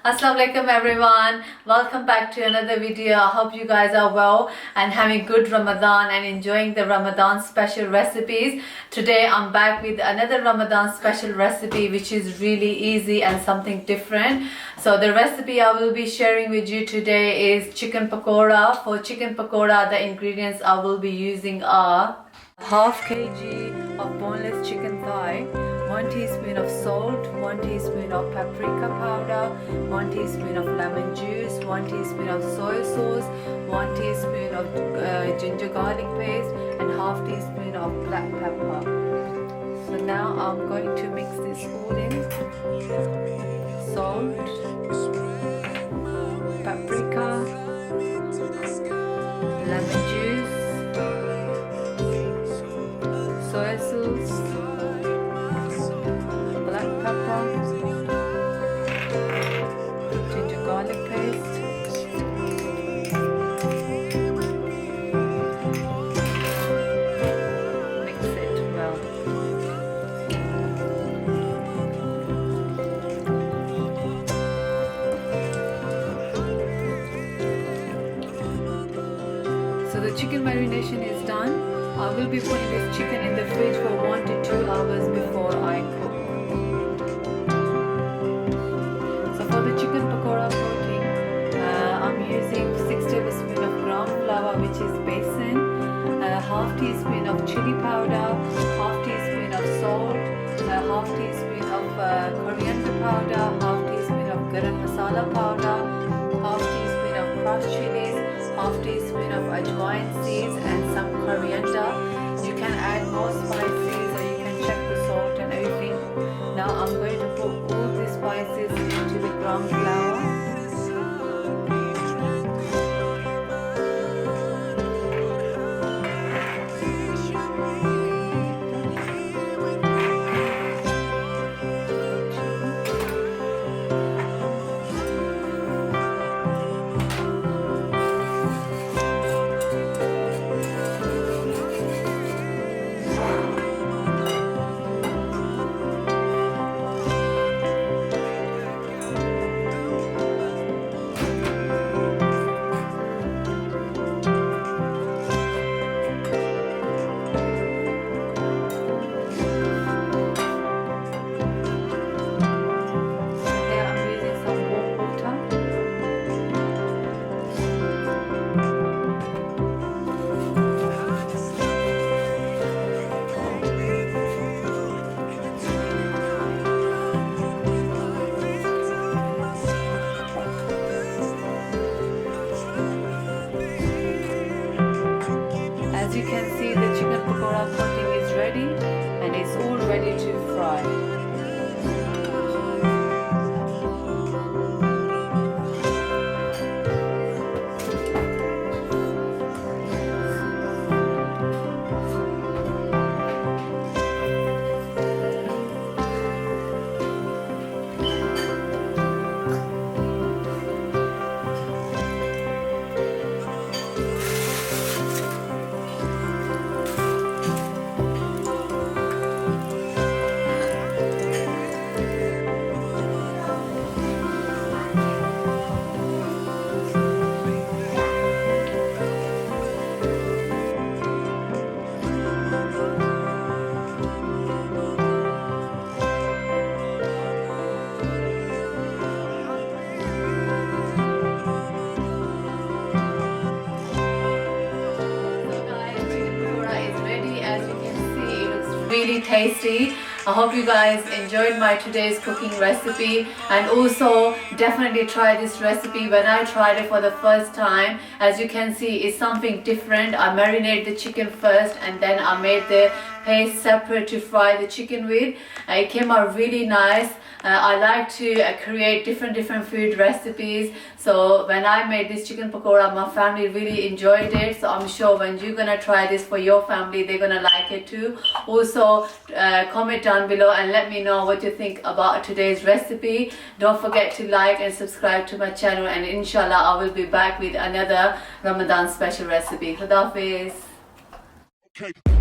Assalamualaikum everyone. Welcome back to another video. I hope you guys are well and having good Ramadan and enjoying the Ramadan special recipes. Today I'm back with another Ramadan special recipe which is really easy and something different. So the recipe I will be sharing with you today is chicken pakora. For chicken pakora, the ingredients I will be using are half kg of boneless chicken thigh, 1 teaspoon of salt, 1 teaspoon of paprika powder, 1 teaspoon of lemon juice, 1 teaspoon of soy sauce, 1 teaspoon of ginger garlic paste and half teaspoon of black pepper. So now I'm going to mix this all in. Salt, paprika, lemon juice, soy sauce, black pepper, ginger garlic paste, mix it well. So the chicken marination is done. I will be putting this chicken in the fridge for 1 to 2 hours before I cook. So for the chicken pakora coating, I'm using 6 tablespoons of gram flour, which is besan, half teaspoon of chili powder, half teaspoon of salt, half teaspoon of coriander powder, half teaspoon of garam masala powder, half teaspoon of crushed chilies, half teaspoon of ajwain seeds and some coriander. You can add more spices or you can check the salt and everything. Now I'm going to put all the spices into the gram flour. As you can see, the chicken pakora coating is ready and it's all ready to fry. Really tasty. I hope you guys enjoyed my today's cooking recipe, and also definitely try this recipe. When I tried it for the first time, as you can see, it's something different. I marinate the chicken first and then I made the paste separate to fry the chicken with. It came out really nice. I like to create different food recipes. So when I made this chicken pakora, my family really enjoyed it. So I'm sure when you're gonna try this for your family, they're gonna like it too. Also, comment down below and let me know what you think about today's recipe. Don't forget to like and subscribe to my channel, and inshallah I will be back with another Ramadan special recipe. Khuda Hafiz. Okay.